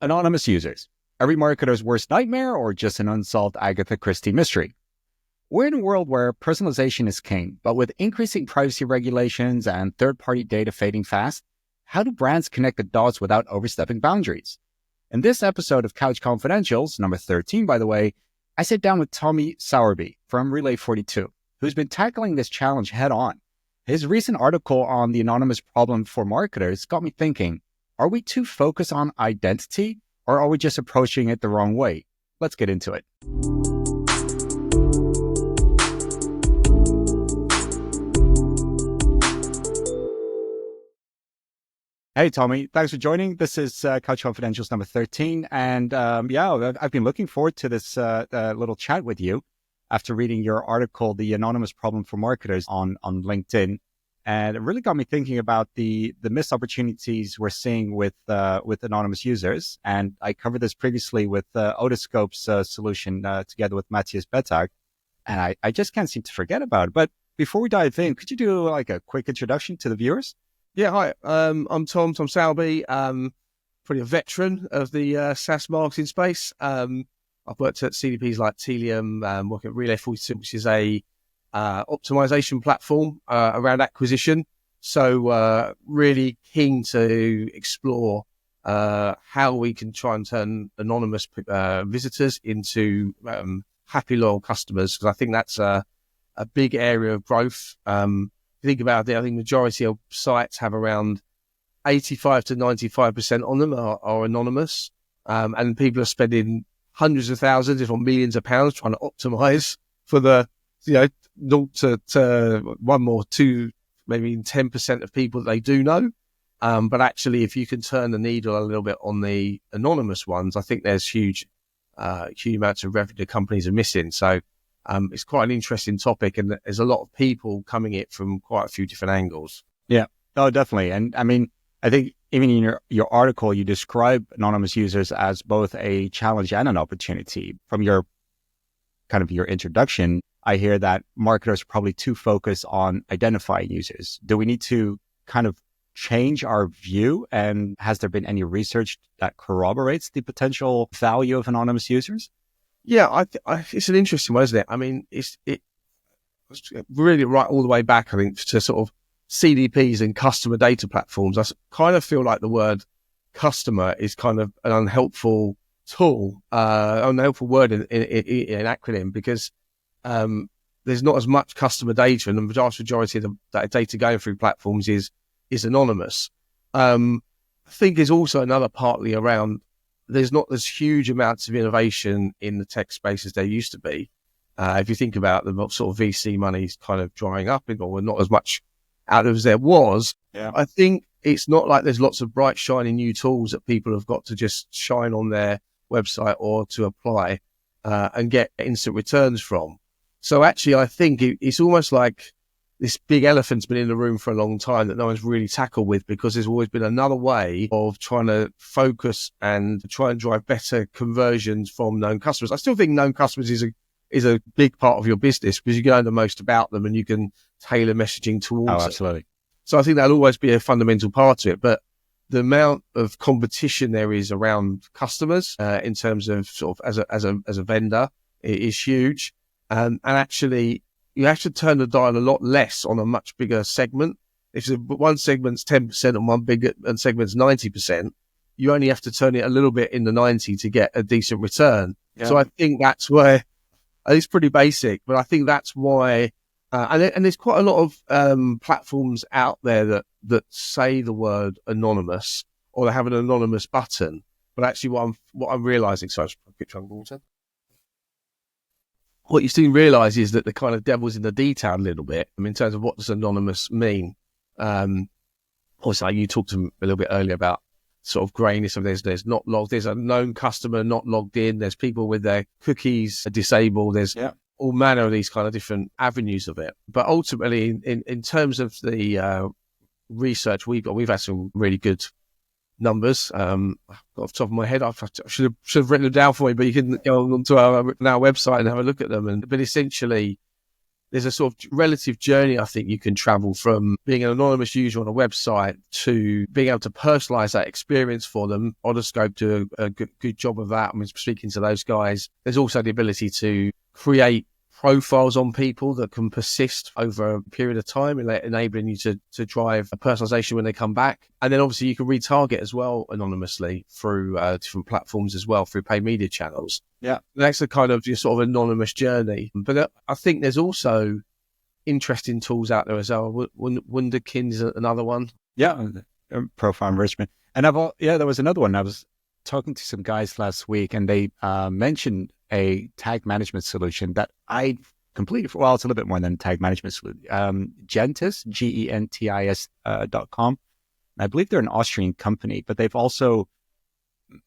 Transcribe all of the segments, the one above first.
Anonymous users. Every marketer's worst nightmare or just an unsolved Agatha Christie mystery? We're in a world where personalization is king, but with increasing privacy regulations and third-party data fading fast, how do brands connect the dots without overstepping boundaries? In this episode of Couch Confidentials, number 13, by the way, I sit down with Tommy Sowerby from Relay42, who's been tackling this challenge head on. His recent article on the anonymous problem for marketers got me thinking, are we too focused on identity or are we just approaching it the wrong way? Let's get into it. Hey, Tommy, thanks for joining. This is Couch Confidentials number 13. And I've been looking forward to this little chat with you after reading your article, The Anonymous Problem for Marketers on LinkedIn. And it really got me thinking about the missed opportunities we're seeing with anonymous users. And I covered this previously with Otoscope's solution together with Matthias Bettag. And I just can't seem to forget about it. But before we dive in, could you do like a quick introduction to the viewers? Yeah, hi. I'm Tom Sowerby. Pretty a veteran of the SaaS marketing space. I've worked at CDPs like Tealium, working at Relay42, which is a optimization platform around acquisition. So really keen to explore how we can try and turn anonymous visitors into happy, loyal customers, because I think that's a big area of growth. If you think about it, I think majority of sites have around 85 to 95% on them are anonymous. And people are spending hundreds of thousands, if not millions of pounds trying to optimize for the, 0 to 1 or 2, maybe 10% of people that they do know. But actually, if you can turn the needle a little bit on the anonymous ones, I think there's huge amounts of revenue companies are missing. So it's quite an interesting topic, and there's a lot of people coming at it from quite a few different angles. Yeah, no, definitely. And I mean, I think even in your article, you describe anonymous users as both a challenge and an opportunity. From your introduction, I hear that marketers are probably too focused on identifying users. Do we need to kind of change our view? And has there been any research that corroborates the potential value of anonymous users? Yeah, it's an interesting one, isn't it? I mean, it's really right all the way back, I think, to sort of CDPs and customer data platforms. I kind of feel like the word customer is kind of an unhelpful tool, unhelpful word in acronym, because there's not as much customer data, and the vast majority of that data going through platforms is anonymous. I think there's also another partly around there's not as huge amounts of innovation in the tech space as there used to be. If you think about the sort of VC money is kind of drying up, or not as much out as there was. Yeah. I think it's not like there's lots of bright, shiny new tools that people have got to just shine on their website or to apply and get instant returns from. So actually, I think it's almost like this big elephant's been in the room for a long time that no one's really tackled with, because there's always been another way of trying to focus and try and drive better conversions from known customers. I still think known customers is a big part of your business, because you can know the most about them and you can tailor messaging towards Oh, absolutely. it. So I think that'll always be a fundamental part of it. But the amount of competition there is around customers in terms of sort of as a vendor is huge. And actually, you have to turn the dial a lot less on a much bigger segment. If one segment's 10% and one bigger and segment's 90%, you only have to turn it a little bit in the 90 to get a decent return. Yeah. So I think that's where it's pretty basic, but I think that's why, and there's quite a lot of platforms out there that say the word anonymous, or they have an anonymous button. But actually, what I'm realizing, sorry, I'll get drunk water. What you soon realise is that the kind of devil's in the detail a little bit. I mean, in terms of what does anonymous mean? Also, you talked a little bit earlier about sort of grayness of there's not logged. There's a known customer not logged in. There's people with their cookies disabled. There's all manner of these kind of different avenues of it. But ultimately, in terms of the research we've had some really good numbers. Off the top of my head, I should have written them down for you, but you can go onto our website and have a look at them. But essentially, there's a sort of relative journey I think you can travel from being an anonymous user on a website to being able to personalize that experience for them. Onoscope do a good job of that. I mean, speaking to those guys, there's also the ability to create profiles on people that can persist over a period of time, enabling you to drive a personalization when they come back. And then obviously you can retarget as well anonymously through different platforms as well, through paid media channels. Yeah. That's a kind of your sort of anonymous journey. But I think there's also interesting tools out there as well. Wunderkind is another one. Yeah. Profile enrichment. And there was another one. I was talking to some guys last week and they mentioned a tag management solution that I completely, well, it's a little bit more than a tag management solution. Gentis, GENTIS.com. I believe they're an Austrian company, but they've also,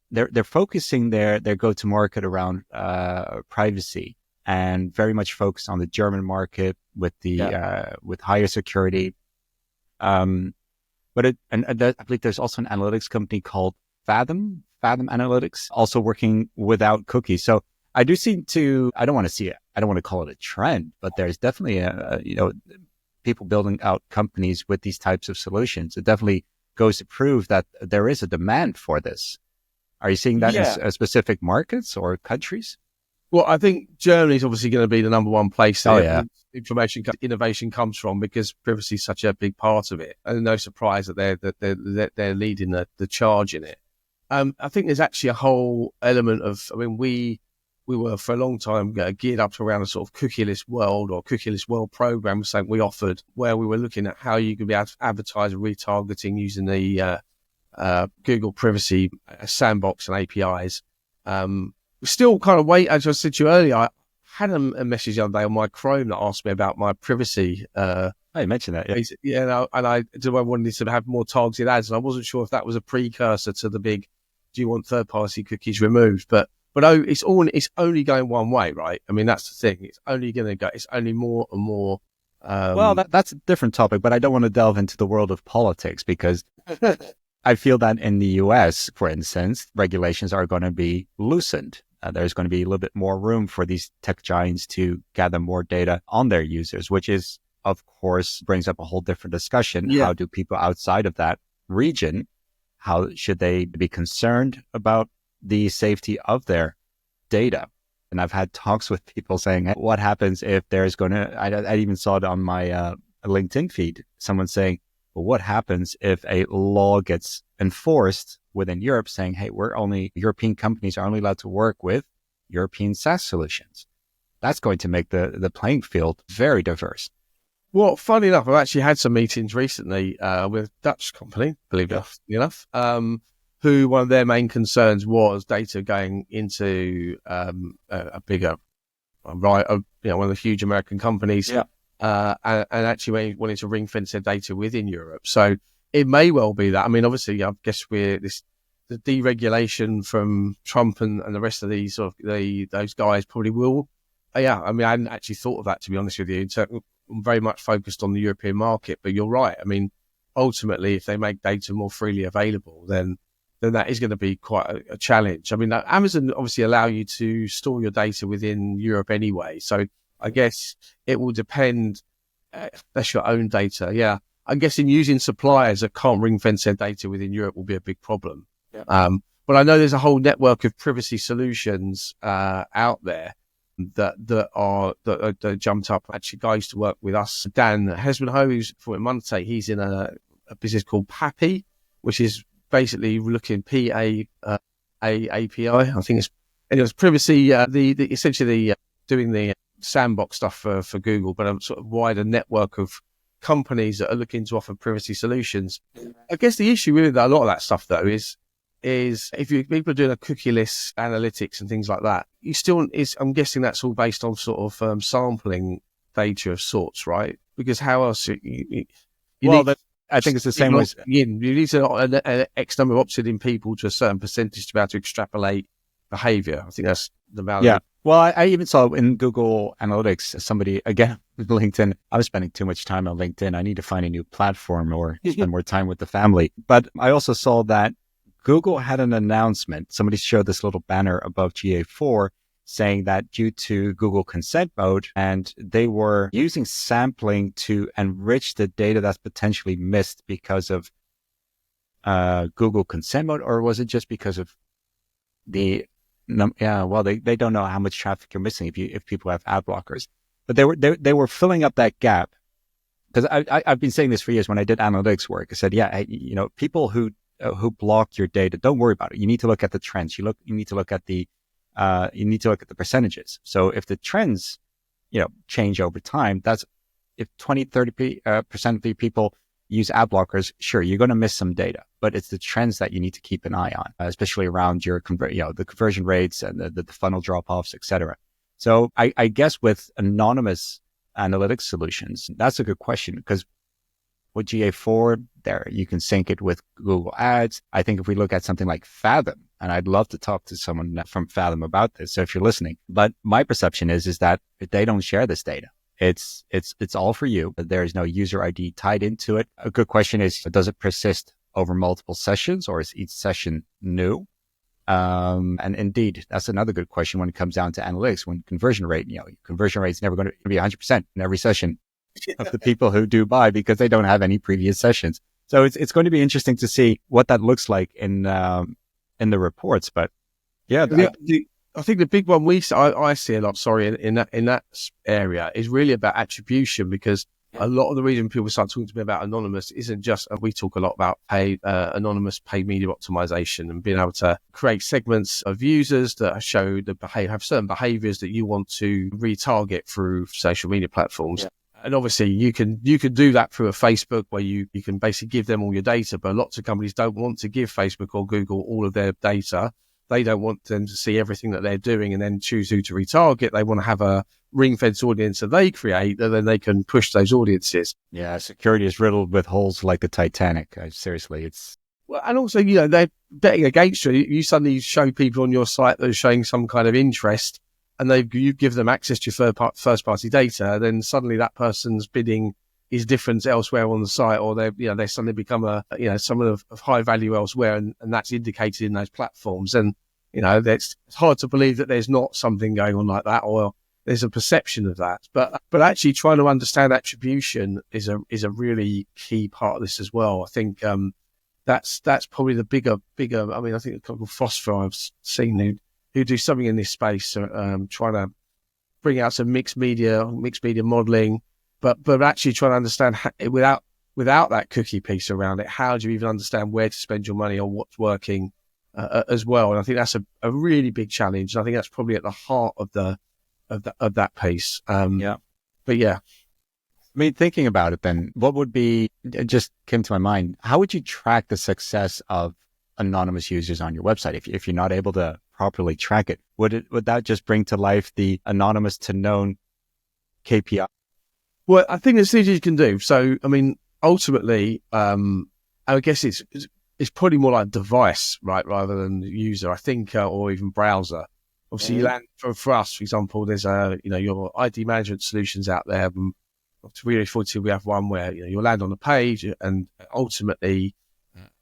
they're focusing their go-to-market around privacy and very much focused on the German market with the with higher security. But I believe there's also an analytics company called Fathom Analytics, also working without cookies. So I do seem to, I don't want to call it a trend, but there's definitely people building out companies with these types of solutions. It definitely goes to prove that there is a demand for this. Are you seeing that in specific markets or countries? Well, I think Germany is obviously going to be the number one place that innovation comes from, because privacy is such a big part of it, and no surprise that they're leading the charge in it. I think there's actually a whole element of, I mean, we were for a long time geared up to around a sort of cookieless world or cookieless world program, something we offered, where we were looking at how you could be able to advertise retargeting using the Google privacy sandbox and APIs. We still kind of wait, as I said to you earlier, I had a message the other day on my Chrome that asked me about my privacy. I mentioned that, yeah. Yeah, and I wanted to have more targeted ads, and I wasn't sure if that was a precursor to the big, do you want third-party cookies removed? But it's only going one way, right? I mean, that's the thing. It's only going to go. It's only more and more. Well, that's a different topic, but I don't want to delve into the world of politics, because I feel that in the US, for instance, regulations are going to be loosened. There's going to be a little bit more room for these tech giants to gather more data on their users, which is, of course, brings up a whole different discussion. Yeah. How do people outside of that region, how should they be concerned about the safety of their data? And I've had talks with people saying, what happens if there's going to, I even saw it on my LinkedIn feed, someone saying, well, what happens if a law gets enforced within Europe saying, hey, European companies are only allowed to work with European SaaS solutions? That's going to make the playing field very diverse. Well, funny enough, I've actually had some meetings recently with a Dutch company, believe it enough, who one of their main concerns was data going into a bigger, one of the huge American companies, and actually wanting to ring fence their data within Europe. So it may well be that. I mean, obviously, I guess the deregulation from Trump and the rest of these sort of those guys probably will. I mean, I hadn't actually thought of that, to be honest with you. So I'm very much focused on the European market, but you're right. I mean, ultimately, if they make data more freely available, then that is going to be quite a challenge. I mean, Amazon obviously allow you to store your data within Europe anyway. So I guess it will depend. That's your own data. Yeah. I'm guessing using suppliers that can't ring fence their data within Europe will be a big problem. Yeah. But I know there's a whole network of privacy solutions out there that jumped up. Actually, guy used to work with us, Dan Hesmanho, who's from Martech. He's in a business called Pappy, which is basically looking API. I think it's privacy. Essentially doing the sandbox stuff for Google, but a sort of wider network of companies that are looking to offer privacy solutions. I guess the issue with a lot of that stuff, though, is if people are doing a cookieless analytics and things like that, I'm guessing that's all based on sort of sampling data of sorts, right? Because how else I think it's the same way. You need an X number of opted-in people to a certain percentage to be able to extrapolate behavior. I think that's the value. Yeah. Well, I even saw in Google Analytics, somebody, again, LinkedIn, I was spending too much time on LinkedIn. I need to find a new platform or spend more time with the family. But I also saw that Google had an announcement. Somebody showed this little banner above GA4 saying that due to Google consent mode, and they were using sampling to enrich the data that's potentially missed because of Google consent mode, or was it just because of they don't know how much traffic you're missing if people have ad blockers, but they were filling up that gap. Because I've been saying this for years when I did analytics work. I said, people who block your data, don't worry about it. You need to look at the trends. You need to look at the percentages. So if the trends, change over time, that's if 20-30% of the people use ad blockers, sure, you're going to miss some data, but it's the trends that you need to keep an eye on, especially around your the conversion rates and the funnel drop-offs, etc. So I guess with anonymous analytics solutions, that's a good question, because with GA4 there, you can sync it with Google Ads. I think if we look at something like Fathom, and I'd love to talk to someone from Fathom about this, so if you're listening, but my perception is that they don't share this data. It's all for you, but there is no user ID tied into it. A good question is, does it persist over multiple sessions, or is each session new? And indeed, that's another good question when it comes down to analytics. When conversion rate, conversion rate is never going to be 100% in every session of the people who do buy, because they don't have any previous sessions. So it's going to be interesting to see what that looks like in the reports. But I think the big one I see a lot, in that area is really about attribution, because a lot of the reason people start talking to me about anonymous isn't just, we talk a lot about anonymous paid media optimization and being able to create segments of users that have certain behaviors that you want to retarget through social media platforms. Yeah. And obviously you can do that through a Facebook, where you can basically give them all your data, but lots of companies don't want to give Facebook or Google all of their data. They don't want them to see everything that they're doing and then choose who to retarget. They want to have a ring-fence audience that they create, and then they can push those audiences. Yeah, security is riddled with holes like the Titanic. Seriously, it's... Well, and also, they're betting against you. You suddenly show people on your site that are showing some kind of interest, and you give them access to your first-party data, then suddenly that person's bidding is different elsewhere on the site, or they suddenly become someone of high value elsewhere, and that's indicated in those platforms. And it's hard to believe that there's not something going on like that, or there's a perception of that. But actually trying to understand attribution is a really key part of this as well. I think that's probably the bigger. I mean, I think a couple of Phosphor I've seen who do something in this space, trying to bring out some mixed media modeling, but actually trying to understand without that cookie piece around it, how do you even understand where to spend your money on what's working as well? And I think that's a really big challenge. And I think that's probably at the heart of that piece. But yeah. I mean, thinking about it then, what would be, it just came to my mind, how would you track the success of anonymous users on your website if you're not able to properly track it? Would that just bring to life the anonymous to known KPI? Well, I think there's things you can do. So, I mean, ultimately, I guess it's probably more like device, right, rather than user, I think, or even browser. Obviously, you land for us, for example, there's your ID management solutions out there. Really, we have one where you'll land on a page, and ultimately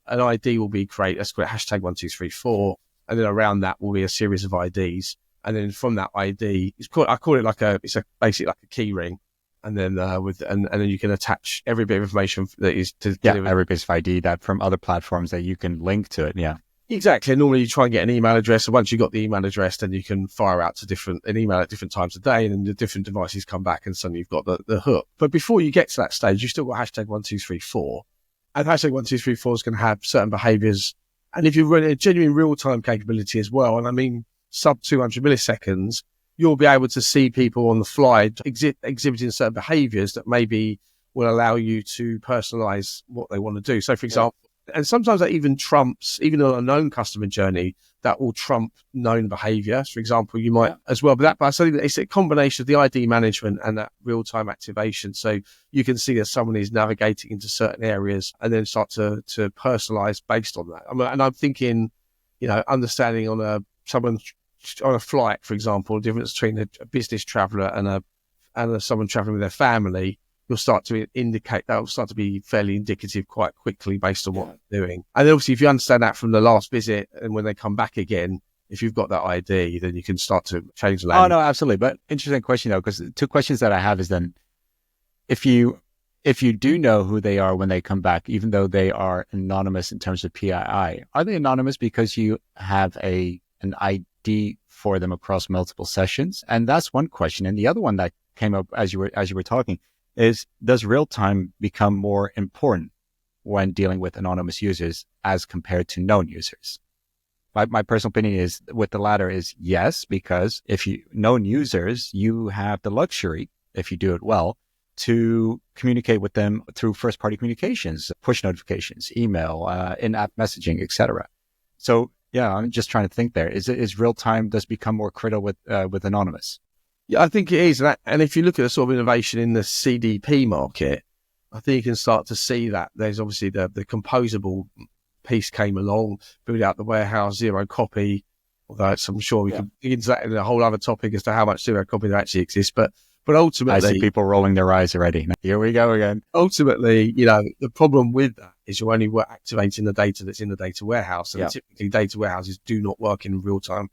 an ID will be created. Let's call it #1234, and then around that will be a series of IDs, and then from that ID, I call it basically like a key ring. And then and then you can attach every bit of information that is to every bit of ID that from other platforms that you can link to it. Yeah, exactly. And normally you try and get an email address. So once you got the email address, then you can fire out to an email at different times of day, and then the different devices come back, and suddenly you've got the hook. But before you get to that stage, you've still got #1234, and #1234 is going to have certain behaviors. And if you run a genuine real-time capability as well, and I mean sub 200 milliseconds. You'll be able to see people on the fly exhibiting certain behaviors that maybe will allow you to personalize what they want to do. So, for example, and sometimes that even trumps, even on a known customer journey, that will trump known behaviors. For example, you might as well, but I think it's a combination of the ID management and that real-time activation. So you can see that someone is navigating into certain areas and then start to personalize based on that. And I'm thinking, understanding on a flight, for example, the difference between a business traveller and someone travelling with their family, you'll start to indicate that will start to be fairly indicative quite quickly based on what they're doing. And obviously, if you understand that from the last visit and when they come back again, if you've got that ID, then you can start to change the Oh, language. no, absolutely. But interesting question, though, because two questions that I have is then if you do know who they are when they come back, even though they are anonymous in terms of PII, are they anonymous because you have an ID for them across multiple sessions? And that's one question. And the other one that came up as you were talking is, does real time become more important when dealing with anonymous users as compared to known users? My personal opinion is with the latter is yes, because if you known users, you have the luxury, if you do it well, to communicate with them through first-party communications, push notifications, email, in-app messaging, etc. So yeah, I'm just trying to think there. Is real-time does become more critical with anonymous? Yeah, I think it is. And if you look at the sort of innovation in the CDP market, I think you can start to see that there's obviously the composable piece came along, build out the warehouse, zero copy, although I'm sure we could get into that in a whole other topic as to how much zero copy there actually exists. But ultimately, I see people rolling their eyes already. Here we go again. Ultimately, the problem with that is you're only activating the data that's in the data warehouse. And typically data warehouses do not work in real-time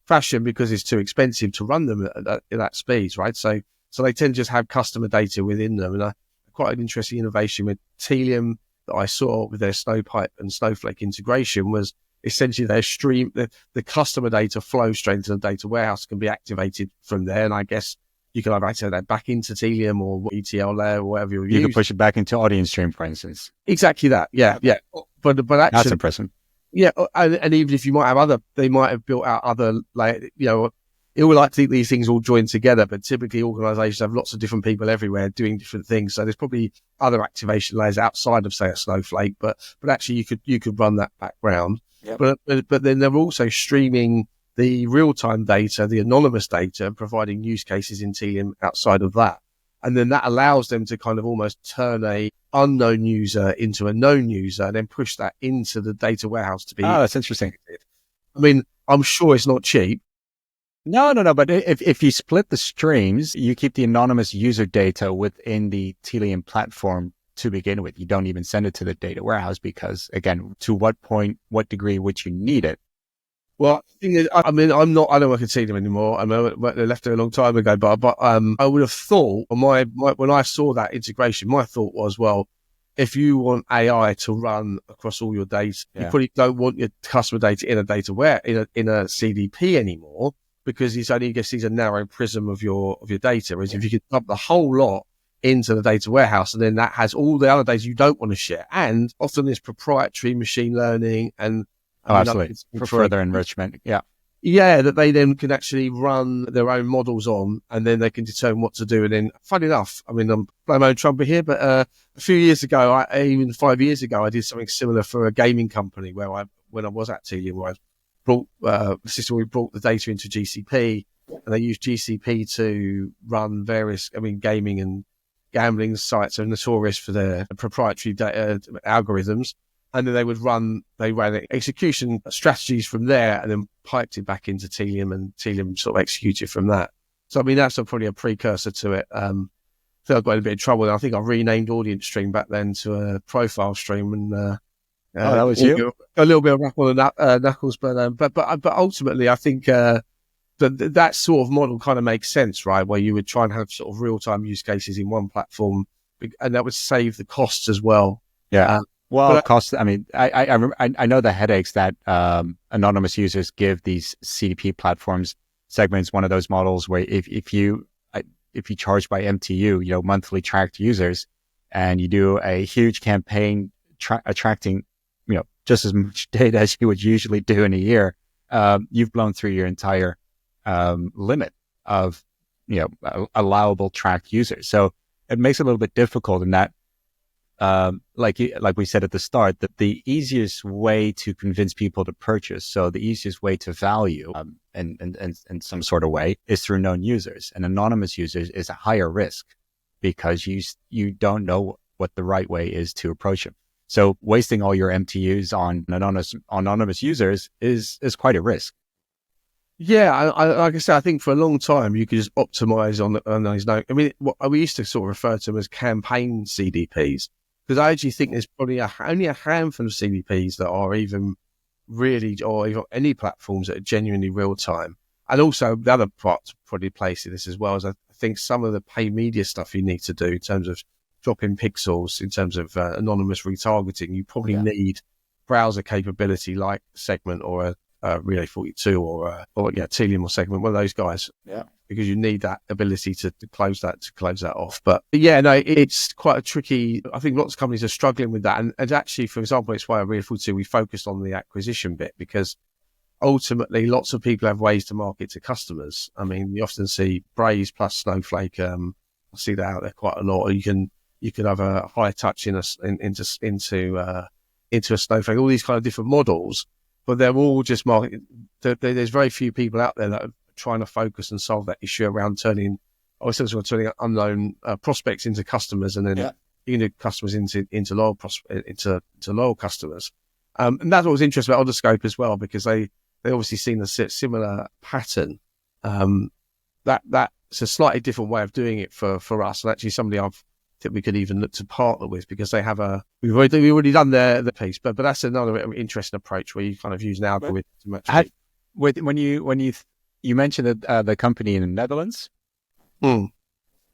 fashion because it's too expensive to run them at that speed, right? So they tend to just have customer data within them. And quite an interesting innovation with Tealium that I saw with their Snowpipe and Snowflake integration was essentially their stream, the customer data flow straight into the data warehouse can be activated from there. And I guess you can either activate that back into Tealium or ETL layer or whatever you're using. You can push it back into audience stream, for instance. Exactly that. Yeah. But actually, that's impressive. Yeah, and even if you might have they might have built out other, like, it would like to think these things all join together, but typically organizations have lots of different people everywhere doing different things. So there's probably other activation layers outside of, say, a Snowflake, but actually you could run that background. Yep. But then they're also streaming the real-time data, the anonymous data, and providing use cases in Tealium outside of that. And then that allows them to kind of almost turn a unknown user into a known user and then push that into the data warehouse to be. Oh, that's interesting. I mean, I'm sure it's not cheap. No. But if you split the streams, you keep the anonymous user data within the Tealium platform to begin with. You don't even send it to the data warehouse because, again, to what point, what degree would you need it? Well, the thing is, I don't work at Tealium anymore. I left there a long time ago, but I would have thought, when I saw that integration, my thought was, well, if you want AI to run across all your data, you probably don't want your customer data in a data in a CDP anymore, because it's only sees a narrow prism of your data. Whereas if you could dump the whole lot into the data warehouse, and then that has all the other data you don't want to share, and often there's proprietary machine learning and absolutely, for further enrichment. Yeah, that they then can actually run their own models on, and then they can determine what to do. And then, funny enough, I mean, I'm blowing my own trumpet here, but a few years ago, even 5 years ago, I did something similar for a gaming company when I was at Tealium, where I brought the system, we brought the data into GCP, and they used GCP to run various, gaming and gambling sites are notorious for their proprietary data algorithms. And then they ran execution strategies from there and then piped it back into Tealium, and Tealium sort of executed from that. So, that's probably a precursor to it. I think I got in a bit of trouble. And I think I renamed audience stream back then to a profile stream. And that was you? A little bit of rattle and knuckles, but ultimately, I think that sort of model kind of makes sense, right? Where you would try and have sort of real-time use cases in one platform, and that would save the costs as well. Yeah. Cost. I know the headaches that anonymous users give these CDP platforms. Segment's one of those models where if you charge by MTU, monthly tracked users, and you do a huge campaign attracting, just as much data as you would usually do in a year, you've blown through your entire limit of allowable tracked users. So it makes it a little bit difficult in that. Like we said at the start, that the easiest way to convince people to purchase, so the easiest way to value in some sort of way, is through known users. And anonymous users is a higher risk because you don't know what the right way is to approach them. So wasting all your MTUs on anonymous users is quite a risk. Yeah, like I said, I think for a long time you could just optimize on those. We used to sort of refer to them as campaign CDPs, because I actually think there's probably only a handful of CDPs that are even really, or even any platforms that are genuinely real time. And also the other part probably plays in this as well is I think some of the paid media stuff you need to do in terms of dropping pixels, in terms of anonymous retargeting, you probably need browser capability like Segment or a Relay42 or Tealium or Segment, one of those guys. Yeah. Because you need that ability to close that off. But yeah, no, it's quite a tricky. I think lots of companies are struggling with that. And actually, for example, it's why at Relay42 we focused on the acquisition bit, because ultimately lots of people have ways to market to customers. I mean, you often see Braze plus Snowflake. I see that out there quite a lot. Or you can have a high touch into a Snowflake. All these kind of different models, but they're all just market. There's very few people out there that are trying to focus and solve that issue around turning unknown prospects into customers, and then customers into loyal customers. And that's what was interesting about Otherscope as well, because they obviously seen a similar pattern. That's a slightly different way of doing it for us, and actually somebody I think we could even look to partner with, because they have we've already done their piece, but that's another interesting approach where you kind of use an algorithm to match. When you mentioned that the company in the Netherlands,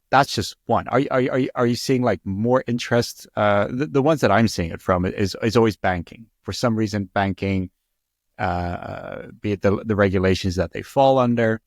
that's just one. Are you seeing like more interest? The ones that I'm seeing it from is always banking. For some reason, banking, be it the regulations that they fall under,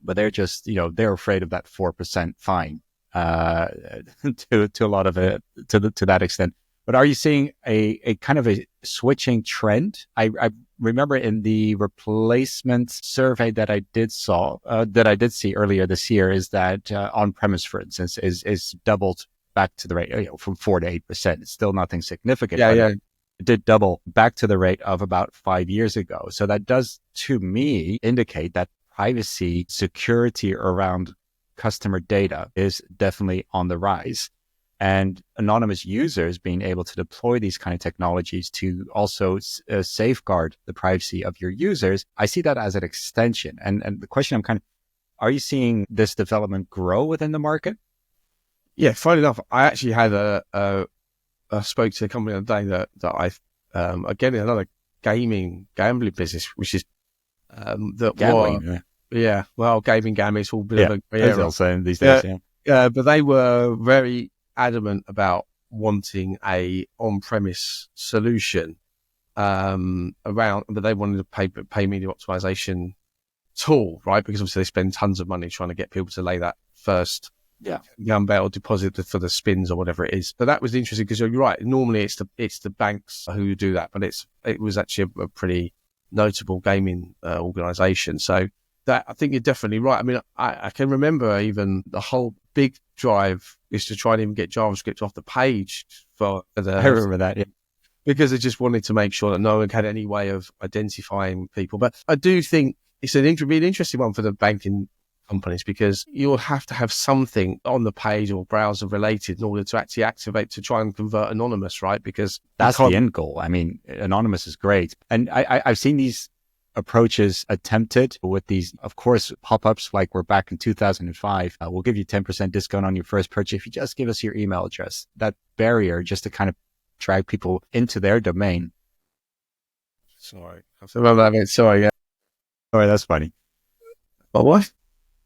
but they're just they're afraid of that 4% fine to a lot of it to that extent. But are you seeing a kind of a switching trend? I remember in the replacement survey that I did see earlier this year is that on-premise, for instance, is doubled back to the rate from 4 to 8%. It's still nothing significant. It did double back to the rate of about 5 years ago. So that does, to me, indicate that privacy security around customer data is definitely on the rise. And anonymous users being able to deploy these kind of technologies to also safeguard the privacy of your users, I see that as an extension. And the question are you seeing this development grow within the market? Yeah, funny enough, I actually had I spoke to a company the other day that I again another gambling business, which is gambling. Gambling is all a bit of a they'll say these days. But they were very adamant about wanting a on-premise solution around, but they wanted a pay media optimization tool, right? Because obviously they spend tons of money trying to get people to lay that first gambit or deposit for the spins or whatever it is. But that was interesting because you're right. Normally it's the banks who do that, but it was actually a pretty notable gaming organization. So that, I think you're definitely right. I mean, I can remember even the whole big drive is to try and even get JavaScript off the page for the. I remember that, yeah. Because they just wanted to make sure that no one had any way of identifying people. But I do think it's an interesting one for the banking companies, because you'll have to have something on the page or browser related in order to actually activate to try and convert anonymous, right? Because that's the end goal. I mean, anonymous is great. And I've seen these approaches attempted with these, of course, pop-ups like we're back in 2005. We'll give you 10% discount on your first purchase if you just give us your email address. That barrier just to kind of drag people into their domain. Sorry, yeah. Sorry, that's funny. But what?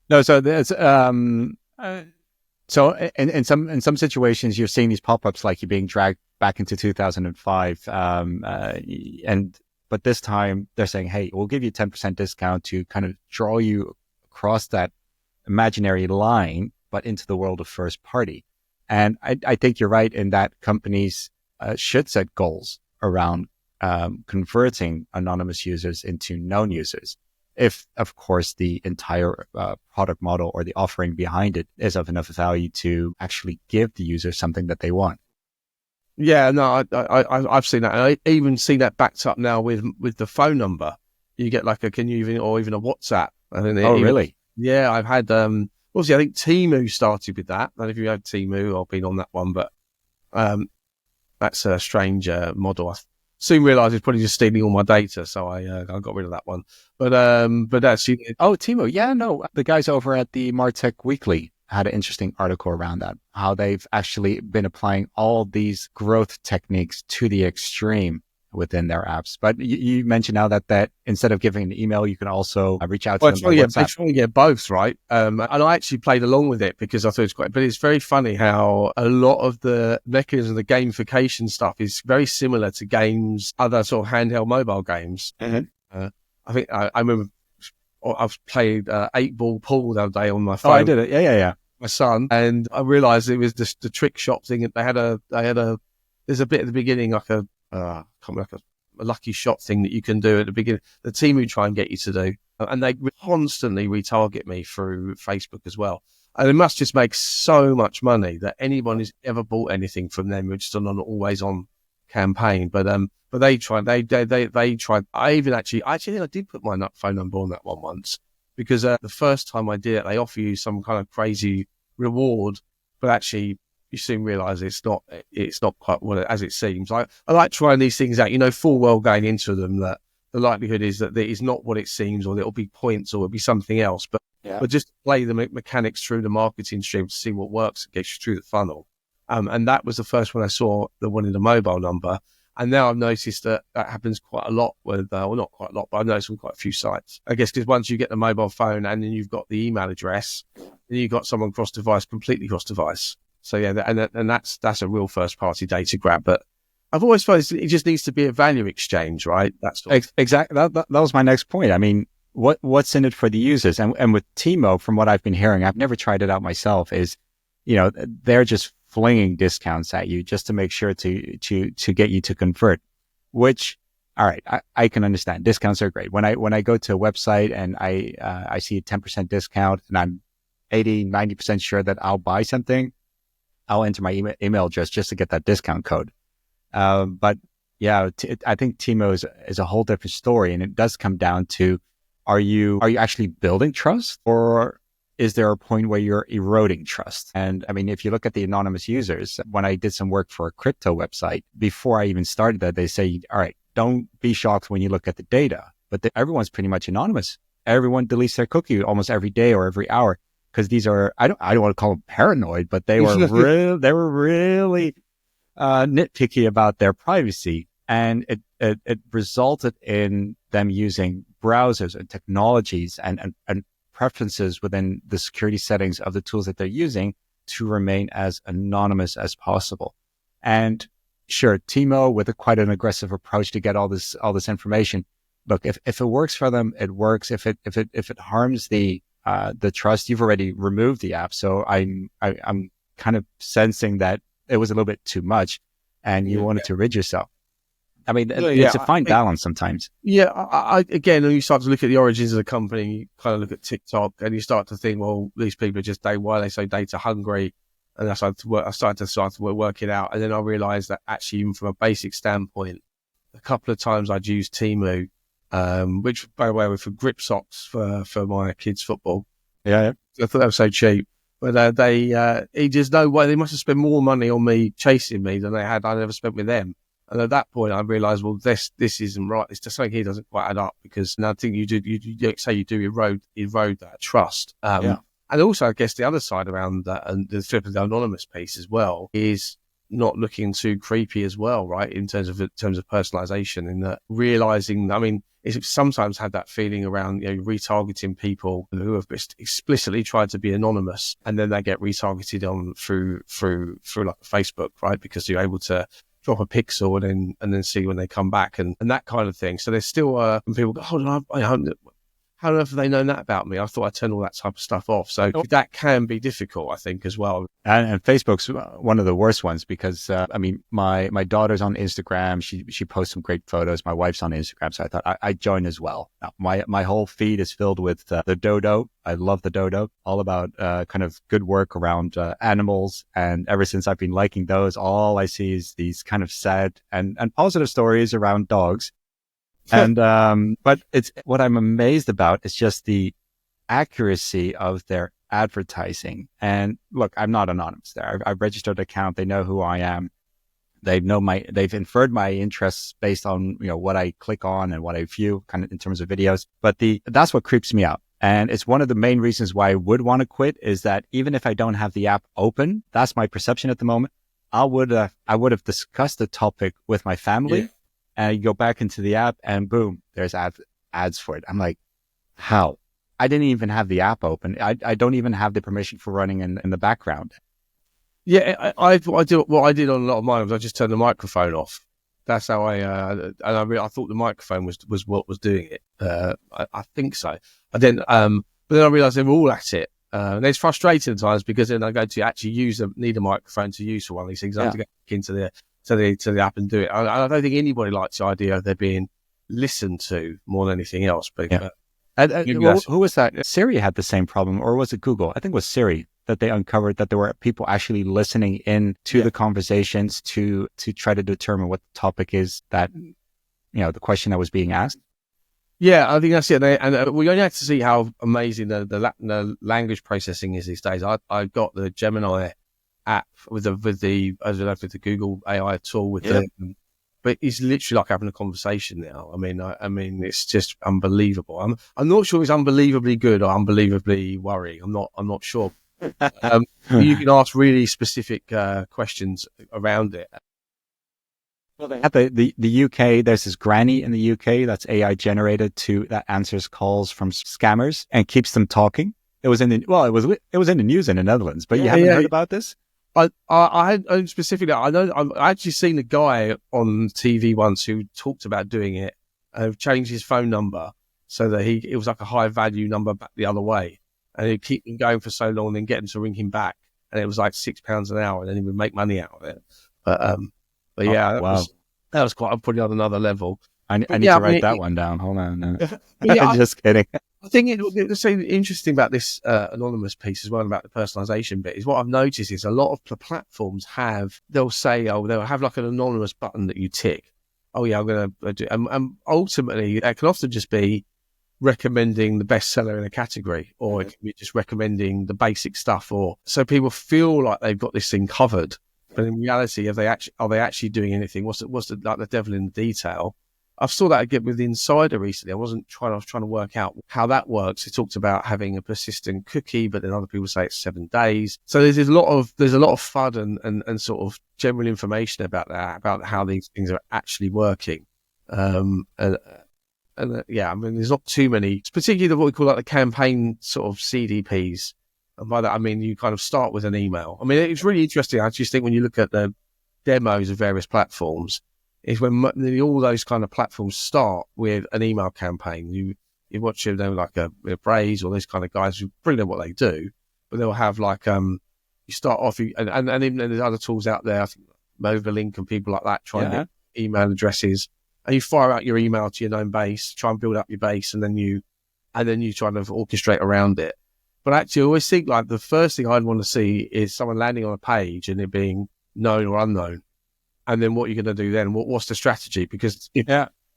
No, so there's so in some situations you're seeing these pop-ups like you're being dragged back into 2005, but this time they're saying, hey, we'll give you 10% discount to kind of draw you across that imaginary line, but into the world of first party. And I think you're right in that companies should set goals around converting anonymous users into known users. If, of course, the entire product model or the offering behind it is of enough value to actually give the user something that they want. Yeah, no, I've seen that. And I even see that backed up now with the phone number. You get like even a WhatsApp. Really? Yeah, I've had, obviously I think Temu started with that. I don't know if you had Temu or been on that one, but that's a strange model. I soon realised it's probably just stealing all my data, so I got rid of that one. But actually, Temu, yeah, no, the guys over at the Martech Weekly had an interesting article around that, how they've actually been applying all these growth techniques to the extreme within their apps. But you mentioned now that instead of giving an email, you can also reach out to Well, them by WhatsApp. I try to get both, right? And I actually played along with it because I thought it's quite, but it's very funny how a lot of the mechanism, the gamification stuff is very similar to games, other sort of handheld mobile games. I think I remember I've played 8-ball pool the other day on my phone. Oh, I did it. Yeah. My son, and I realized it was the trick shot thing. There's a bit at the beginning, like a lucky shot thing that you can do at the beginning. The team who try and get you to do, and they constantly retarget me through Facebook as well. And it must just make so much money that anyone who's ever bought anything from them, are just on an always on campaign. But they tried. They tried. I think I did put my phone number on that one once, because the first time I did it, they offer you some kind of crazy reward, but actually you soon realise it's not quite as it seems. I like trying these things out, full well going into them, that the likelihood is that it is not what it seems, or it'll be points, or it'll be something else. But just play the mechanics through the marketing stream to see what works and gets you through the funnel. And that was the first one I saw that wanted a mobile number. And now I've noticed that happens quite a lot with, well, not quite a lot, but I've noticed on quite a few sites. I guess because once you get the mobile phone and then you've got the email address, then you've got someone completely cross device. So yeah, and that's a real first party data grab. But I've always felt it just needs to be a value exchange, right? That's exactly. That was my next point. I mean, what's in it for the users? And with Timo, from what I've been hearing, I've never tried it out myself, is, they're just flinging discounts at you just to make sure to get you to convert, which, all right, I can understand. Discounts are great. When I go to a website and I see a 10% discount and I'm 90% sure that I'll buy something, I'll enter my email address just to get that discount code. But yeah, I think Timo is a whole different story, and it does come down to, are you actually building trust, or is there a point where you're eroding trust? And I mean, if you look at the anonymous users, when I did some work for a crypto website, before I even started that, they say, all right, don't be shocked when you look at the data, but everyone's pretty much anonymous. Everyone deletes their cookie almost every day or every hour, because these are, I don't want to call them paranoid, but they were really nitpicky about their privacy. And it resulted in them using browsers and technologies and preferences within the security settings of the tools that they're using to remain as anonymous as possible. And sure, Timo, with quite an aggressive approach to get all this information. Look, if it works for them, it works. If it harms the trust, you've already removed the app. So I'm kind of sensing that it was a little bit too much, and you wanted to rid yourself. I mean, it's a fine balance sometimes. Yeah, I again, when you start to look at the origins of the company, you kind of look at TikTok, and you start to think, well, these people are just why are they so data hungry? And I started to work it out, and then I realised that actually, even from a basic standpoint, a couple of times I'd used Temu, which, by the way, were for grip socks for my kids' football. Yeah. I thought that was so cheap. But just no way, they must have spent more money on me chasing me than I'd ever spent with them. And at that point, I realised, well, this isn't right. It's just something here doesn't quite add up, because now I think you erode that trust. And also, I guess the other side around that, and the flip of the anonymous piece as well, is not looking too creepy as well, right? In terms of personalization, in that realizing, I mean, it's sometimes had that feeling around, retargeting people who have explicitly tried to be anonymous, and then they get retargeted on through like Facebook, right? Because you're able to drop a pixel and then see when they come back and that kind of thing. So there's still when people go, how on earth have they known that about me? I thought I'd turn all that type of stuff off. So that can be difficult, I think, as well. And Facebook's one of the worst ones, because I mean, my daughter's on Instagram. She posts some great photos. My wife's on Instagram, so I thought I'd join as well. Now, my whole feed is filled with the dodo. I love the dodo. All about kind of good work around animals. And ever since I've been liking those, all I see is these kind of sad and positive stories around dogs. And but it's what I'm amazed about is just the accuracy of their advertising. And look, I'm not anonymous there. I've registered an account. They know who I am. They've inferred my interests based on what I click on and what I view, kind of in terms of videos. But that's what creeps me out. And it's one of the main reasons why I would want to quit, is that even if I don't have the app open, that's my perception at the moment, I would have discussed the topic with my family. and you go back into the app and boom, there's ads for it. I'm like, how? I didn't even have the app open. I don't even have the permission for running in the background. Yeah, what I did on a lot of mine was I just turned the microphone off. That's how and I thought the microphone was what was doing it. I think so. But then I realised they were all at it. And it's frustrating at times because then I go to actually need a microphone to use for one of these things. I have to go back into the app and do it. I don't think anybody likes the idea of there being listened to more than anything else. But who was that? Siri had the same problem, or was it Google? I think it was Siri that they uncovered that there were people actually listening in to the conversations to try to determine what the topic is that, the question that was being asked. Yeah, I think that's it. And we only have to see how amazing the language processing is these days. I got the Gemini app with the Google AI tool but it's literally like having a conversation now. I mean, it's just unbelievable. I'm not sure it's unbelievably good or unbelievably worrying. I'm not sure. You can ask really specific questions around it. Well, they have the UK. There's this granny in the UK that's AI generated that answers calls from scammers and keeps them talking. It was in the news in the Netherlands, but you haven't heard about this? I had specifically. I know I actually seen a guy on TV once who talked about doing it and changed his phone number so that it was like a high value number back the other way, and he'd keep him going for so long and then get him to ring him back, and it was like £6 an hour, and then he would make money out of it. But yeah, that was quite putting on another level. I need to write that one down. Hold on. No. I'm just kidding. I think it's so interesting about this anonymous piece as well, about the personalization bit, is what I've noticed is a lot of the platforms they'll have like an anonymous button that you tick. Oh yeah, I'm going to do, and ultimately it can often just be recommending the bestseller in a category, or it can be just recommending the basic stuff, or so people feel like they've got this thing covered. But in reality, are they actually doing anything? What's the devil in the detail? I saw that again with Insider recently. I was trying to work out how that works. It talked about having a persistent cookie, but then other people say it's 7 days. So there's a lot of FUD and sort of general information about that, about how these things are actually working. There's not too many, particularly what we call like the campaign sort of CDPs. And by that, I mean, you kind of start with an email. I mean, it's really interesting. I just think when you look at the demos of various platforms, is when nearly all those kind of platforms start with an email campaign. You watch them like a Braze or those kind of guys who brilliant at what they do, but they'll have like, you start off, and even there's other tools out there, I think Mobilink and people like that, trying to get email addresses, and you fire out your email to your known base, try and build up your base, and then you try to orchestrate around it. But actually, I always think like the first thing I'd want to see is someone landing on a page and it being known or unknown. And then what you're going to do then? What's the strategy? Because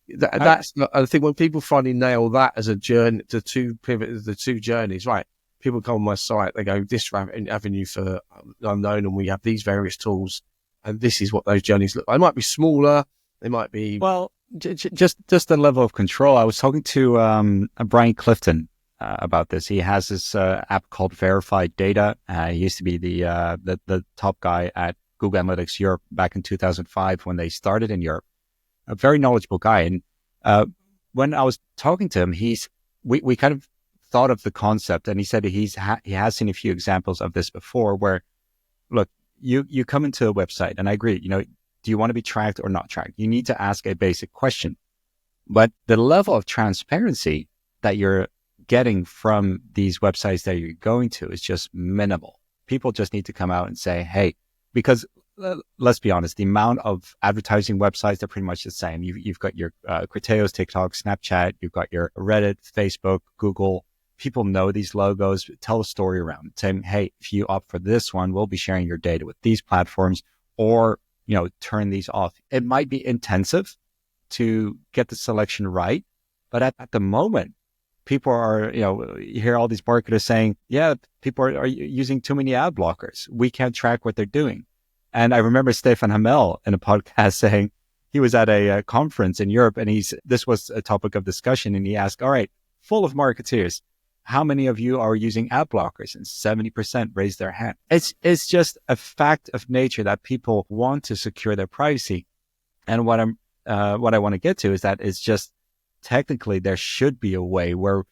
that's I think when people finally nail that as a journey, the two journeys, right? People come on my site, they go this avenue for unknown, and we have these various tools, and this is what those journeys look like. They might be smaller, they might be just the level of control. I was talking to Brian Clifton about this. He has this app called Verified Data. He used to be the top guy at Google Analytics Europe back in 2005 when they started in Europe. A very knowledgeable guy. And when I was talking to him, we kind of thought of the concept, and he said he has seen a few examples of this before where, look, you come into a website, and I agree, do you want to be tracked or not tracked? You need to ask a basic question. But the level of transparency that you're getting from these websites that you're going to is just minimal. People just need to come out and say, hey, because let's be honest, the amount of advertising websites are pretty much the same. You've got your Criteos, TikTok, Snapchat, you've got your Reddit, Facebook, Google. People know these logos, tell a story around it, saying, hey, if you opt for this one, we'll be sharing your data with these platforms, or, turn these off. It might be intensive to get the selection right, but at the moment, people are, you hear all these marketers saying, yeah, people are using too many ad blockers. We can't track what they're doing. And I remember Stefan Hamel in a podcast saying he was at a conference in Europe, and this was a topic of discussion. And he asked, all right, full of marketeers, how many of you are using ad blockers? And 70% raised their hand. It's just a fact of nature that people want to secure their privacy. And what I'm what I want to get to is that it's just technically there should be a way where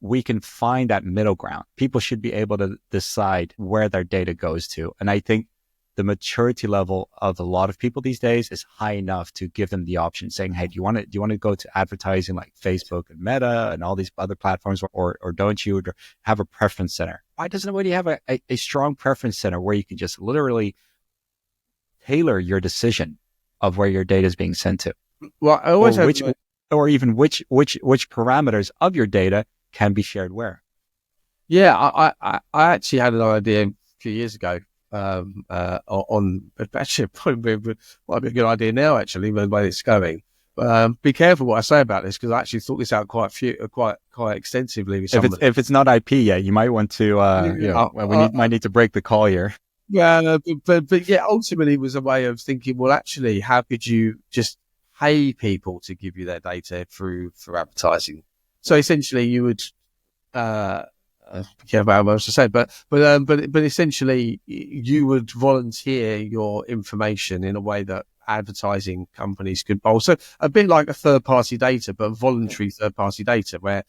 we can find that middle ground. People should be able to decide where their data goes to. And I think the maturity level of a lot of people these days is high enough to give them the option, saying, hey, do you want to go to advertising like Facebook and Meta and all these other platforms, or don't you have a preference center? Why doesn't nobody have a strong preference center where you can just literally tailor your decision of where your data is being sent to? Well, I always or even which parameters of your data can be shared where? Yeah, I actually had an idea a few years ago on actually probably might be a good idea now, actually, the way it's going. Be careful what I say about this, because I actually thought this out quite extensively with somebody. If it's not IP yet, you might want to might need to break the call here. Yeah, but yeah, ultimately it was a way of thinking, well, actually, how could you just pay people to give you their data through advertising? So essentially, you would be careful how much to say, but essentially, you would volunteer your information in a way that advertising companies could also, a bit like a third-party data, but voluntary third-party data, where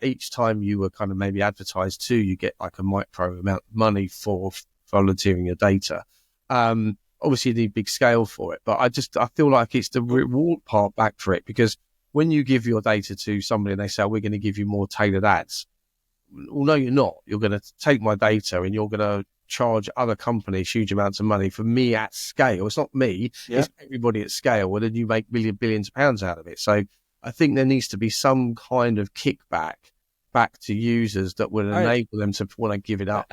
each time you were kind of maybe advertised to, you get like a micro amount of money for volunteering your data. Obviously, you need big scale for it, but I feel like it's the reward part back for it, because when you give your data to somebody and they say, we're going to give you more tailored ads. Well, no, you're not. You're going to take my data and you're going to charge other companies huge amounts of money for me at scale. It's not me, it's everybody at scale. And then you make billions of pounds out of it. So I think there needs to be some kind of kickback back to users that would enable them to want to give it up.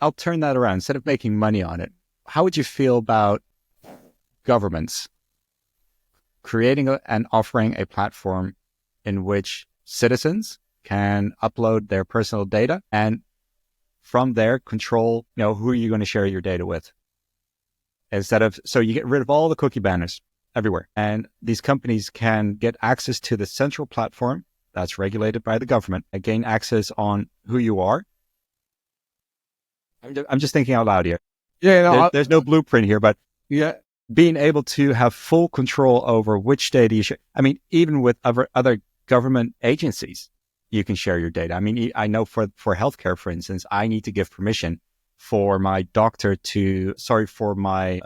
I'll turn that around. Instead of making money on it, how would you feel about governments creating and offering a platform in which citizens can upload their personal data and from there control, who are you going to share your data with? So you get rid of all the cookie banners everywhere. And these companies can get access to the central platform that's regulated by the government and gain access on who you are. I'm just thinking out loud here. Yeah, there's no blueprint here, but yeah, being able to have full control over which data you share. I mean, even with other government agencies, you can share your data. I mean, I know for healthcare, for instance, I need to give permission for my doctor for my,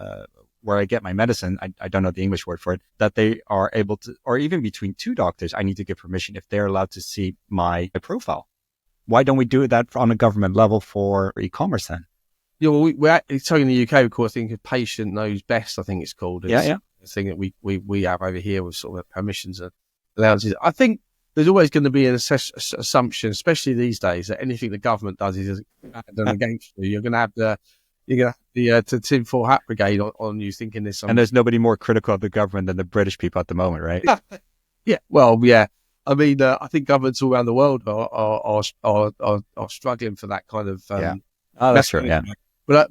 where I get my medicine. I don't know the English word for it, that they are able to, or even between two doctors, I need to give permission if they're allowed to see my profile. Why don't we do that on a government level for e-commerce then? Yeah, well, we're in the UK, of course, I think a patient knows best, I think it's called. It's yeah. The thing that we have over here with sort of permissions and allowances. I think there's always going to be an assumption, especially these days, that anything the government does is done against you. You're going to have the tinfoil hat brigade on you, thinking there's something. And there's nobody more critical of the government than the British people at the moment, right? Yeah, well, yeah. I mean, I think governments all around the world are struggling for that kind of. Oh, that's true. Yeah. But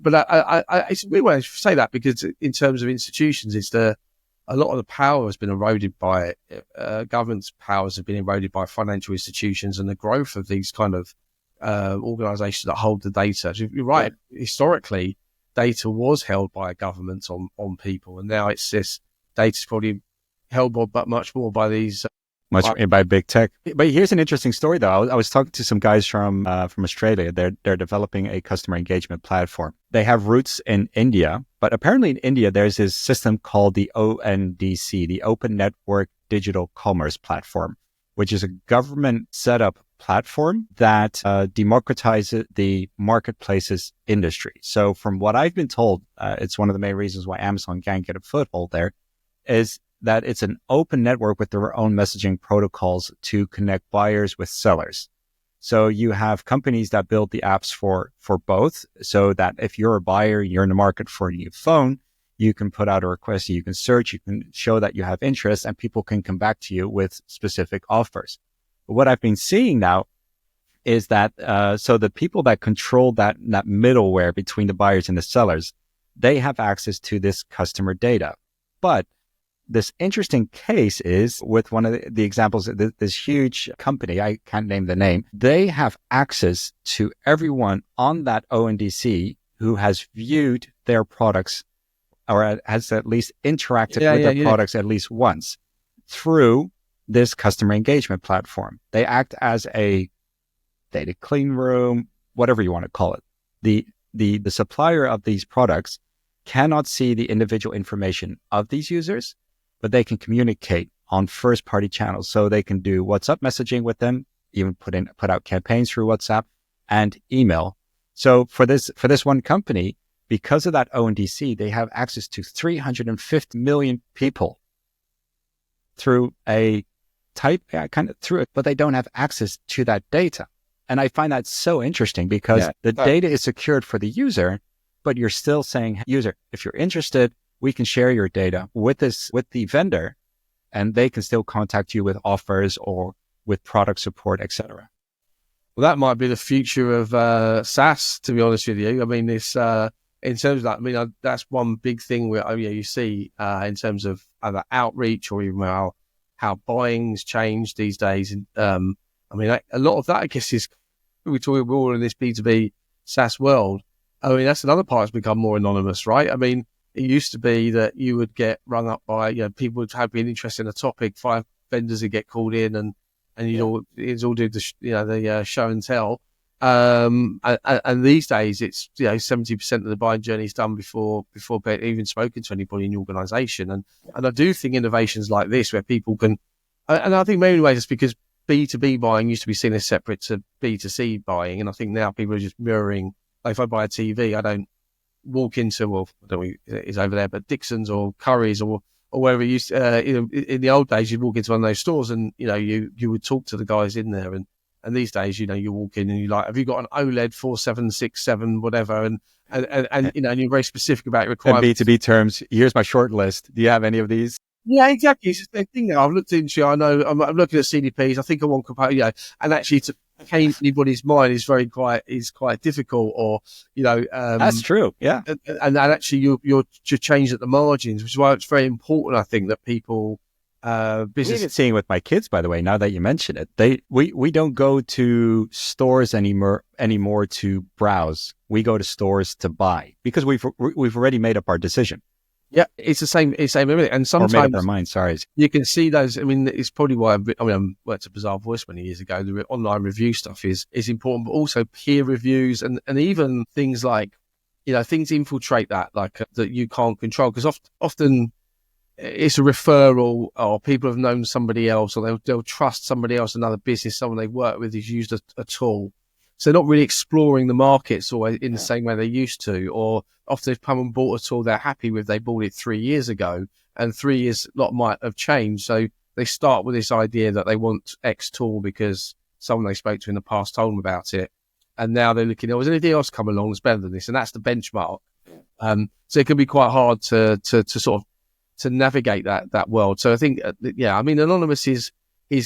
it's a weird way to say that, because in terms of institutions, a lot of the power has been eroded by government's powers have been eroded by financial institutions and the growth of these kind of organisations that hold the data. So you're right. Historically, data was held by a government on people, and now it's this data's probably held but much more by these. By big tech. But here's an interesting story, though. I was talking to some guys from Australia. They're developing a customer engagement platform. They have roots in India, but apparently in India, there's this system called the ONDC, the Open Network Digital Commerce Platform, which is a government setup platform that democratizes the marketplaces industry. So from what I've been told, it's one of the main reasons why Amazon can't get a foothold there, is that it's an open network with their own messaging protocols to connect buyers with sellers. So you have companies that build the apps for both, so that if you're a buyer, you're in the market for a new phone, you can put out a request, you can search, you can show that you have interest, and people can come back to you with specific offers. But what I've been seeing now is that, so the people that control that middleware between the buyers and the sellers, they have access to this customer data. But this interesting case is with one of the examples, this huge company, I can't name the name, they have access to everyone on that ONDC who has viewed their products or has at least interacted with their products at least once through this customer engagement platform. They act as a data clean room, whatever you want to call it. The supplier of these products cannot see the individual information of these users, but they can communicate on first-party channels. So they can do WhatsApp messaging with them, even put out campaigns through WhatsApp and email. So for this one company, because of that ONDC, they have access to 350 million people through but they don't have access to that data. And I find that so interesting because the data is secured for the user, but you're still saying, user, if you're interested, we can share your data with the vendor, and they can still contact you with offers or with product support, etc. Well, that might be the future of SaaS, to be honest with you. I mean, it's in terms of that. I mean, that's one big thing where you see in terms of either outreach or even how buying's changed these days. And I mean, a lot of that, I guess, is we're all in this B2B SaaS world. I mean, that's another part that's become more anonymous, right? I mean, it used to be that you would get rung up by, people would have been interested in a topic, 5 vendors would get called in, and it's all do the show and tell. And these days, it's 70% of the buying journey is done before they've even spoken to anybody in the organisation. And I do think innovations like this, where people can, and I think in many ways it's because B2B buying used to be seen as separate to B2C buying, and I think now people are just mirroring. Like if I buy a TV, I don't walk into, well, I don't know it's over there, but Dixon's or Curry's or wherever you used in the old days, you'd walk into one of those stores and you would talk to the guys in there, and these days you walk in and you're like, have you got an OLED 4767 whatever, and you're very specific about your requirements. And B2B terms, here's my short list. Do you have any of these? Yeah, exactly. It's the thing now. I've looked into. I know I'm looking at CDPs. I think I want and actually to change anybody's mind is quite difficult. Or that's true. Yeah, and actually you're change at the margins, which is why it's very important. I think that people business. Even seeing with my kids, by the way, now that you mention it, we don't go to stores anymore to browse. We go to stores to buy because we've already made up our decision. Yeah, it's the same. It's the same everything. And sometimes or made up their mind. Sorry, you can see those. I mean, it's probably why I worked at Bizarre Voice many years ago. The online review stuff is important, but also peer reviews and even things like things infiltrate that that you can't control, because often it's a referral, or people have known somebody else, or they'll trust somebody else, another business, someone they've worked with who's used a tool. So they're not really exploring the markets or in the same way they used to, or often they've come and bought a tool they're happy with. They bought it 3 years ago, and 3 years a lot might have changed. So they start with this idea that they want X tool because someone they spoke to in the past told them about it. And now they're looking, is anything else come along that's better than this? And that's the benchmark. So it can be quite hard to sort of to navigate that world. So I think, Anonymous is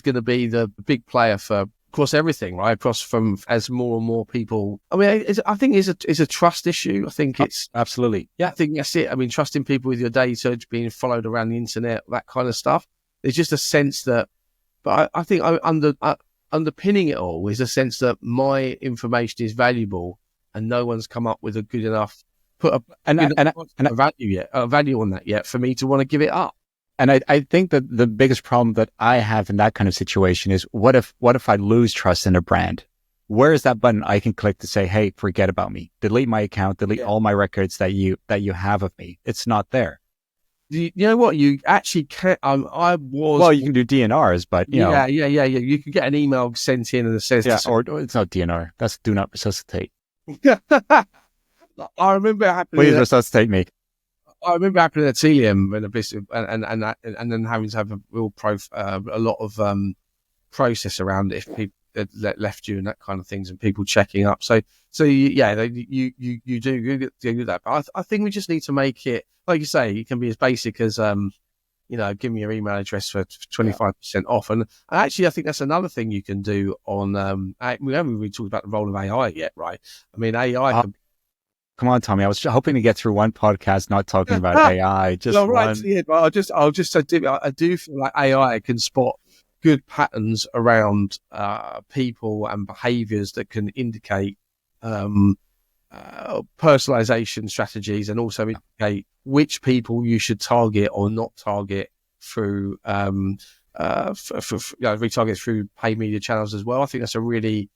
going to be the big player for across everything, right? Across from as more and more people. I mean, I think it's a trust issue. I think it's absolutely. Yeah, I think that's it. I mean, trusting people with your data, being followed around the internet, that kind of stuff. There's just a sense that, but I think underpinning it all is a sense that my information is valuable, and no one's come up with a good enough value on that yet for me to want to give it up. And I think that the biggest problem that I have in that kind of situation is what if I lose trust in a brand? Where is that button I can click to say, hey, forget about me, delete my account, delete all my records that you have of me? It's not there. You know what? You actually can. Well, you can do DNRs, but yeah. You can get an email sent in and it says, or it's not DNR. That's do not resuscitate. I remember happening. Please resuscitate me. I remember happening at Tealium and then having to have a real a lot of process around it if people had left you and that kind of things, and people checking up. So you do that. But I think we just need to make it, like you say, it can be as basic as give me your email address for 25% off. And actually, I think that's another thing you can do on. We haven't really talked about the role of AI yet, right? I mean, AI can. Come on, Tommy. I was hoping to get through one podcast not talking about AI. Just well, right, yeah, but I do feel like AI can spot good patterns around people and behaviours that can indicate personalization strategies, and also indicate which people you should target or not target through retarget through paid media channels as well. I think that's a really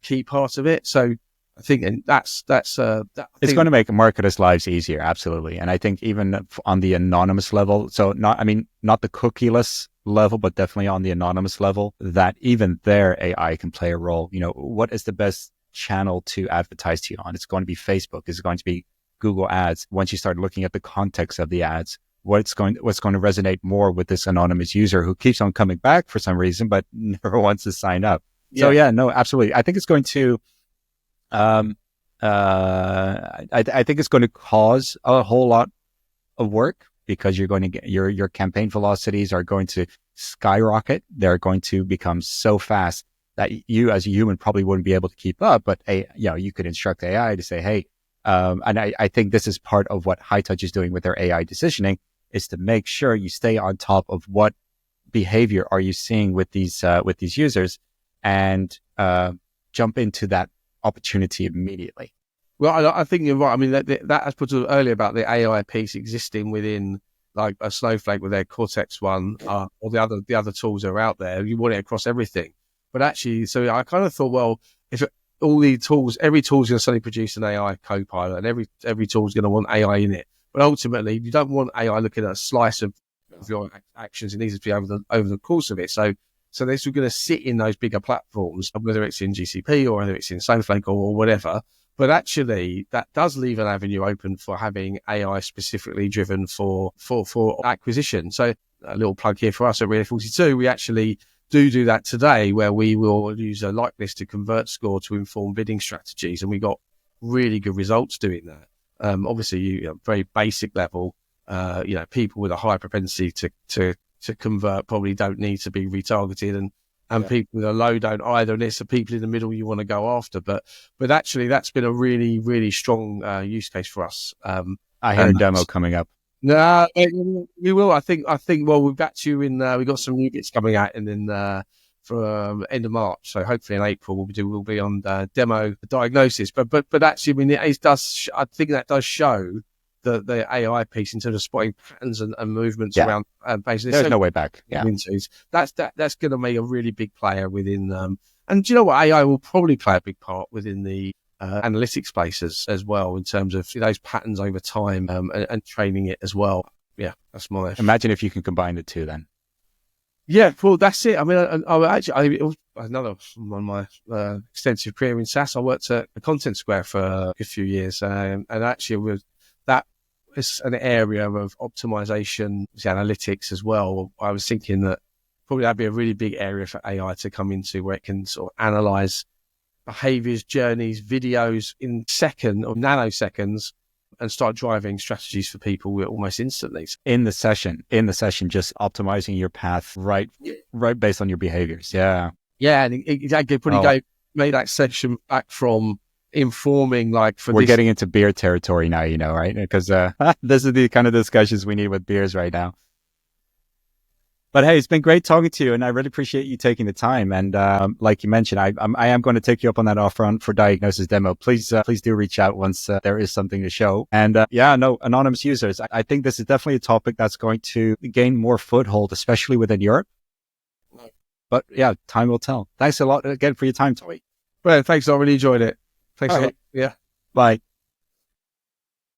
key part of it. So I think that's it's going to make marketers' lives easier, absolutely. And I think even on the anonymous level, so not the cookieless level, but definitely on the anonymous level, that even their AI can play a role. What is the best channel to advertise to you on? It's going to be Facebook. Is it going to be Google Ads? Once you start looking at the context of the ads, what's going to resonate more with this anonymous user who keeps on coming back for some reason, but never wants to sign up. So yeah, no, absolutely. I think it's going to, I think it's going to cause a whole lot of work, because you're going to get your campaign velocities are going to skyrocket. They're going to become so fast that you as a human probably wouldn't be able to keep up. But you could instruct AI to say, hey, and I think this is part of what High Touch is doing with their AI decisioning, is to make sure you stay on top of what behavior are you seeing with these users, and jump into that opportunity immediately. Well, I think you're right. I mean, that I put earlier about the AI piece existing within like a Snowflake with their Cortex one, or the other tools that are out there. You want it across everything. But actually, so I kind of thought, well, if all the tools, every tool is going to suddenly produce an AI co-pilot, and every tool is going to want AI in it. But ultimately, you don't want AI looking at a slice of your actions. It needs to be over the course of it. So this is going to sit in those bigger platforms, whether it's in GCP or whether it's in Snowflake or whatever. But actually, that does leave an avenue open for having AI specifically driven for acquisition. So a little plug here for us at Relay42. We actually do that today, where we will use a likeness to convert score to inform bidding strategies, and we got really good results doing that. Obviously, very basic level, people with a high propensity to convert probably don't need to be retargeted, and people with a low don't either. And it's the people in the middle you want to go after. But actually, that's been a really, really strong use case for us. I had a demo coming up. No, we will. I think. Well, we've got you in. We got some new bits coming out, and then for end of March. So hopefully in April we'll be on demo diagnosis. But actually, I mean, it does. I think that does show the AI piece in terms of spotting patterns and movements around pages. There's no way back. Yeah, that's going to make a really big player within. And do you know what? AI will probably play a big part within the analytics space as well, in terms of those patterns over time, and training it as well. Yeah, that's my. Imagine if you can combine the two, then. Yeah, well, that's it. I mean, it was another one of my extensive career in SaaS. I worked at the Content Square for a few years, and actually that is an area of optimization, analytics as well. I was thinking that probably that'd be a really big area for AI to come into, where it can sort of analyze behaviors, journeys, videos in nanoseconds, and start driving strategies for people almost instantly. In the session, just optimizing your path right based on your behaviors. Yeah. Yeah. And exactly. Made that session back from informing, we're getting into beer territory now, right? Because this is the kind of discussions we need with beers right now. But hey, it's been great talking to you, and I really appreciate you taking the time. And like you mentioned, I am going to take you up on that offer for diagnosis demo. Please do reach out once there is something to show. And anonymous users. I think this is definitely a topic that's going to gain more foothold, especially within Europe. But yeah, time will tell. Thanks a lot again for your time, Tommy. Well, thanks. I really enjoyed it. Thanks a lot. Yeah. Bye.